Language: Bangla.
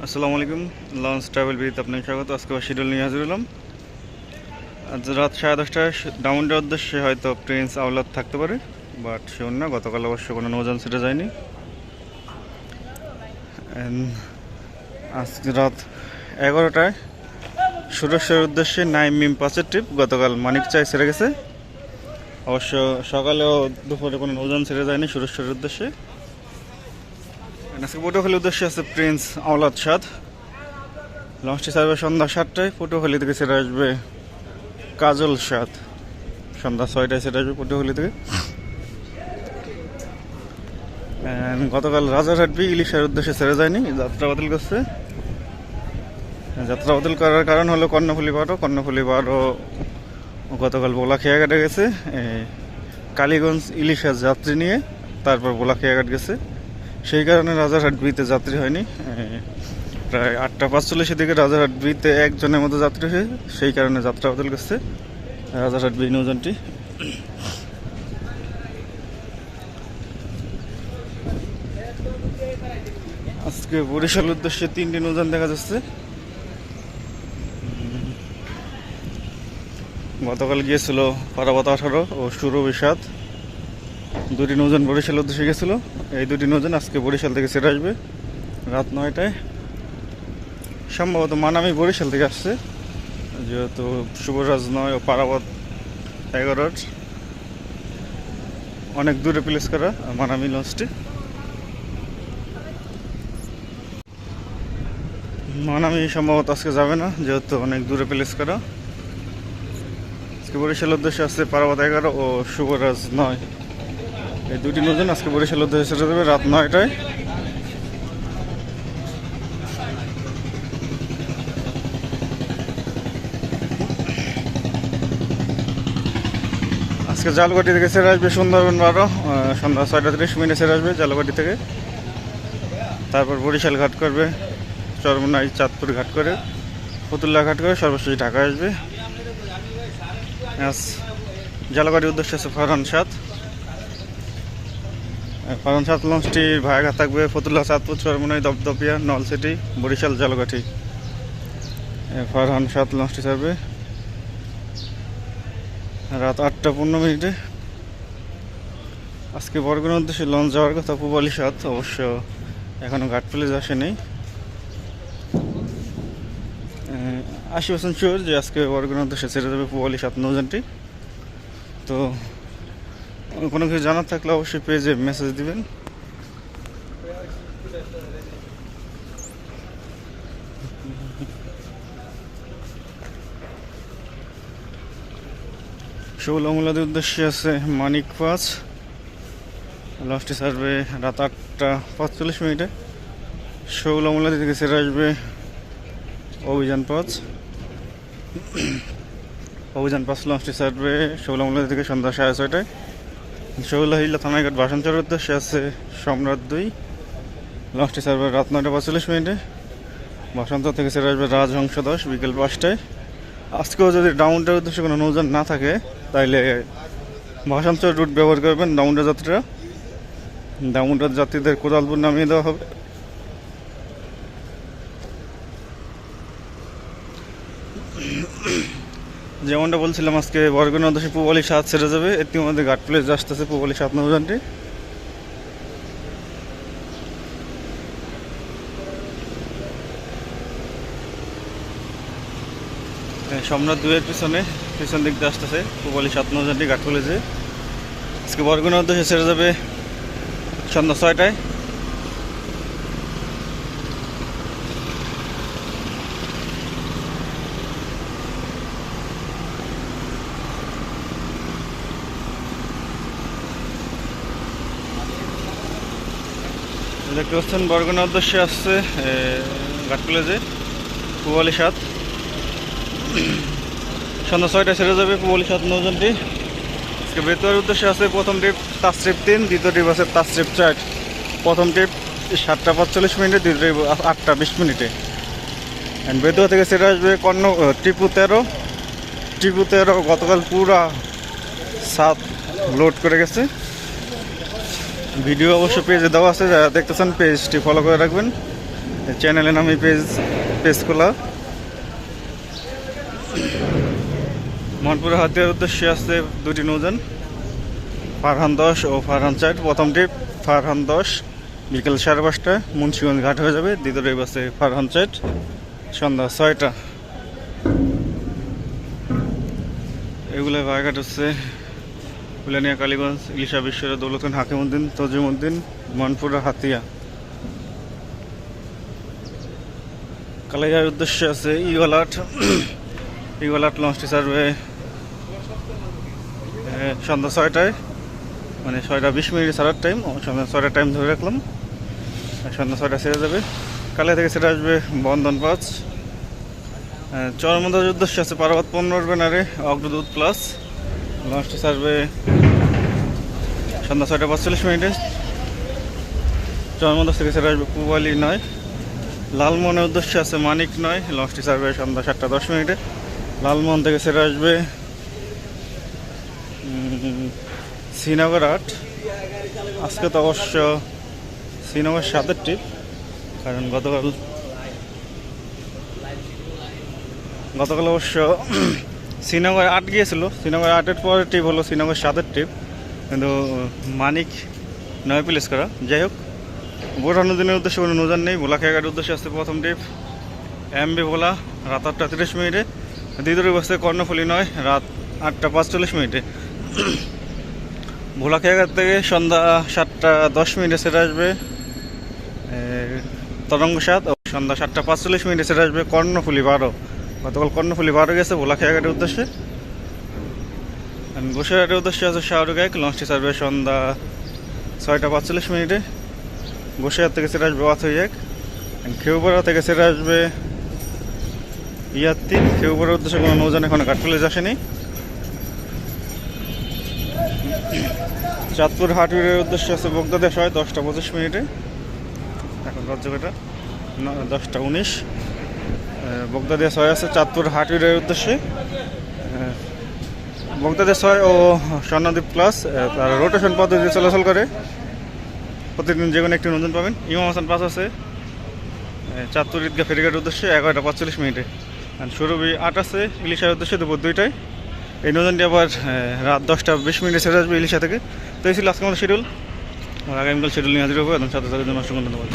আসসালামু আলাইকুম। লঞ্চ ট্রাভেল বিথ আপনাকে স্বাগত। আজকে শিডিউল নিয়ে হাজির হলাম। আজ রাত 10:30টায় ডাউনটার উদ্দেশ্যে হয়তো প্রিন্স আওলাদ থাকতে পারে, বাট শিওর না। গতকাল অবশ্য কোনো নৌযান সেটা যায়নি। আজকে রাত 11টায় সুরেশ্বরের উদ্দেশ্যে নাইম মিম 5-এর ট্রিপ। গতকাল মানিকচাই ছেড়ে গেছে, অবশ্য সকালেও দুপুরে কোনো নৌযান ছেড়ে যায়নি সুরেশ্বরের উদ্দেশ্যে। আজকে পটুয়াখালীর উদ্দেশ্যে আছে প্রিন্স আওলাদ সাদ। লঞ্চটি ছাড়বে সন্ধ্যা 7টায়। পটুয়াখালী থেকে ছেড়ে আসবে কাজল সাদ। সন্ধ্যা 6টায় ছেড়ে আসবে পটুয়াখালী থেকে। গতকাল রাজারহাট ইলিশের উদ্দেশ্যে ছেড়ে যায়নি, যাত্রা বাতিল করছে। যাত্রা বাতিল করার কারণ হলো কর্ণফুলি পাড়ও গতকাল বোলাখিয়াঘাটে গেছে কালীগঞ্জ ইলিশের যাত্রী নিয়ে, তারপর বোলাখিয়াঘাট গেছে। সেই কারণে রাজারহাট বিতে যাত্রী হয়নি। প্রায় 8:45-এর দিকে রাজারহাট বিতে একজনের মতো যাত্রী হয়ে, সেই কারণে যাত্রা বাতিল করছে রাজারহাট বি নৌযানটি। আজকে বরিশাল উদ্দেশ্যে 3টি নৌযান দেখা যাচ্ছে। গতকাল গিয়েছিল পারাবত 18 ও সুরভি 7। দুটি নৌযান বরিশাল উদ্দেশ্যে গেছিল। এই দুটি নৌযান আজকে বরিশাল থেকে ছেড়ে আসবে রাত 9টায়। সম্ভবত মানামি বরিশাল থেকে আসছে, যেহেতু শুভরাজ 9 ও পারাবত 11 অনেক দূরে প্লেস করা মানামি লঞ্চটি। মানামি সম্ভবত আজকে যাবে না, যেহেতু অনেক দূরে প্লেস করা। আজকে বরিশাল উদ্দেশ্যে আসছে পারাবত 11 ও শুভরাজ 9। এই দুটি নৌযান আজকে বরিশাল উদ্দেশ্যে ছেড়ে দেবে রাত 9টায়। আজকে জালকাঠি থেকে ছেড়ে আসবে সুন্দরবন 12। সন্ধ্যা 6:30 ছেড়ে আসবে জালকাঠি থেকে। তারপর বরিশাল ঘাট করবে, চরমোনাই চাঁদপুর ঘাট করে, ফতুল্লা ঘাট করে সর্বশেষ ঢাকা আসবে। জালকাঠির উদ্দেশ্যে আছে ফারহান 7। ফারহান 7 লঞ্চটির ভাড়া থাকবে ফতুল্লা, চাঁদপুর, চরমোনাই, দপদপিয়া, নলসিটি, বরিশাল, জালকাঠি। ফারহান 7 লঞ্চটি ছাড়বে রাত 8:15। আজকে বরগুনার উদ্দেশ্যে লঞ্চ যাওয়ার কথা পূবালী 7, অবশ্য এখনও ঘাট প্লেস আসেনি। 80% শিওর যে আজকে বরগুনার উদ্দেশ্যে ছেড়ে যাবে পূবালী 7 নৌযানটি। তো কোনো কিছু জানার থাকলে অবশ্যই পেজে মেসেজ দিবেন। শৌলামুলাদের উদ্দেশ্যে আছে মানিক 5। লঞ্চটি ছাড়বে রাত 8:45। শৌলামুলাদি থেকে ছেড়ে আসবে অভিযান 5। অভিযান 5 লঞ্চটি ছাড়বে শৌলামুলাদি থেকে সন্ধ্যা 6:30টায়। শৌলাহিল্লা থানাঘাট বাসনচরের উদ্দেশ্যে আছে সম্রাট 2। লঞ্চটি ছাড়বে রাত 9:45। বাসন্তর থেকে ছেড়ে আসবে রাজহংস 10 বিকেল 5টায়। আজকেও যদি ডাউনটার উদ্দেশ্যে কোনো নৌযান না থাকে, তাইলে বাসন্তর রুট ব্যবহার করবেন ডাউনটার যাত্রীরা। ডাউনটার যাত্রীদের কোদালপুর নামিয়ে দেওয়া হবে। যেমনটা বলছিলাম, আজকে বরগুনার উদ্দেশ্যে পূবালী 7 ছেড়ে যাবে। ইতিমধ্যে ঘাট প্লেস আসতেছে পূবালী 7 নৌযানটি। সম্রাট 2-এর পিছন দিক দিয়ে আসতেছে পূবালী 7 নৌযানটি ঘাট প্লেসে। আজকে বরগুনার উদ্দেশ্যে ছেড়ে যাবে সন্ধ্যা 6টায়। দেখতে পাচ্ছেন বরগুনার উদ্দেশ্যে আসছে ঘাট প্লেসে পূবালী 7। সন্ধ্যা 6টায় ছেড়ে যাবে পূবালী 7 নৌযানটি। আজকে বেতুয়ার উদ্দেশ্যে আছে প্রথম ট্রিপ তাসরিফ 3, দ্বিতীয় ট্রিপ আছে তাসরিফ 4। প্রথম ট্রিপ 7:45, দ্বিতীয় ট্রিপ 8:20। বেতুয়া থেকে ছেড়ে আসবে টিপু 13। টিপু 13 গতকাল পুরা 7 লোড করে গেছে। ভিডিও অবশ্য পেজে দেওয়া আছে, যারা দেখতেছেন পেজটি ফলো করে রাখবেন। চ্যানেলের নামে পেজ খোলা। মনপুরা হাতিয়ার উদ্দেশ্যে আছে দুটি নৌযান, ফারহান 10 ও ফারহান 4। প্রথম ট্রিপ ফারহান 10 বিকেল 5:30টায় মুন্সিগঞ্জ ঘাট হয়ে যাবে। দ্বিতীয় ট্রিপ আছে ফারহান 4 সন্ধ্যা 6টা। এগুলো বায়ঘাট হচ্ছে ফুলানিয়া, কালীগঞ্জ, ইলিশা, বিশ্বরা, দৌলতখান, হাকিমউদ্দিন, তজিমউদ্দিন, মনপুরা হাতিয়া। কালাইয়ার উদ্দেশ্যে আছে ইগলাট। ইগলাট লঞ্চটি ছাড়বে সন্ধ্যা 6টায়, মানে 6:20 ছাড়ার টাইম। সন্ধ্যা 6টার টাইম ধরে রাখলাম, সন্ধ্যা 6টায় ছেড়ে যাবে। কালিয়া থেকে ছেড়ে আসবে বন্ধন 5। চরমন্দার উদ্দেশ্যে আছে পারাবাদ 15 ব্যানারে অগ্রদূত প্লাস। লঞ্চটি ছাড়বে সন্ধ্যা 6:45। চরমন্দার থেকে ছেড়ে আসবে পুবালি 9। লালমোহনের উদ্দেশ্যে আছে মানিক 9। লঞ্চটি ছাড়বে সন্ধ্যা 7:10। লালমোহন থেকে ছেড়ে আসবে শ্রীনগর 8। আজকে তো অবশ্য শ্রীনগর 7-এর ট্রিপ, কারণ গতকাল অবশ্য শ্রীনগর 8 গিয়েছিল। শ্রীনগর 8-এর পরের ট্রিপ হলো শ্রীনগর 7-এর ট্রিপ, কিন্তু মানিক 9 প্লেস করা। যাই হোক, বোরহানুদ্দিনের উদ্দেশ্যে কোনো নৌযান নেই। ভোলা খেয়াঘাটের উদ্দেশ্যে আসছে প্রথম ট্রিপ MV ভোলা রাত 8:30। দ্বিতীয় ট্রিপ আসছে কর্ণফুলি 9 রাত 8:45। ভোলা খেয়াঘাট থেকে সন্ধ্যা 7:10 ছেড়ে আসবে তরঙ্গ 7। সন্ধ্যা 7:45 ছেড়ে আসবে কর্ণফুলি 12। গতকাল কর্ণফুলি 12 গেছে ভোলা খেয়াঘাটের উদ্দেশ্যে। গোসাইহাটের উদ্দেশ্যে আছে শাহরুখ 1। লঞ্চটি ছাড়বে সন্ধ্যা 6:45। গোসাইহাট থেকে ছেড়ে আসবে অথই 1। খেউপাড়া থেকে ছেড়ে আসবে ইয়াত্তি। খেউপাড়ার উদ্দেশ্যে কোনো নৌযান এখনো ঘাট প্লেস আসেনি। চাঁদপুর হাটুরের উদ্দেশ্যে আছে বগদাদে 10:25। এখন রাজ্যঘাটা 10:19। বগদাদিয়া 6 আছে চাঁদপুর হাটুরের উদ্দেশ্যে। বগদাদিয়া 6 ও স্বর্ণদ্বীপ প্লাস তার রোটেশন পদ্ধতি চলাচল করে। প্রতিদিন যে কোনো একটি নতুন পাবেন। ইমাম হাসান 5 আছে চাঁদপুর ঈদগাহ ফেরিঘাটের উদ্দেশ্যে 11:45। আর সুরভি 8 আছে ইলিশার উদ্দেশ্যে দুপুর 2টায়। এই নৌযানটি আবার রাত 10:20 ছেড়ে আসবে ইলিশা থেকে। তো এই ছিল আজকে আমাদের শিডিউল। আগামীকাল শিডিউল নিয়ে হাজির হবো। এবং সাথে সাথে জন্য অসংখ্য ধন্যবাদ।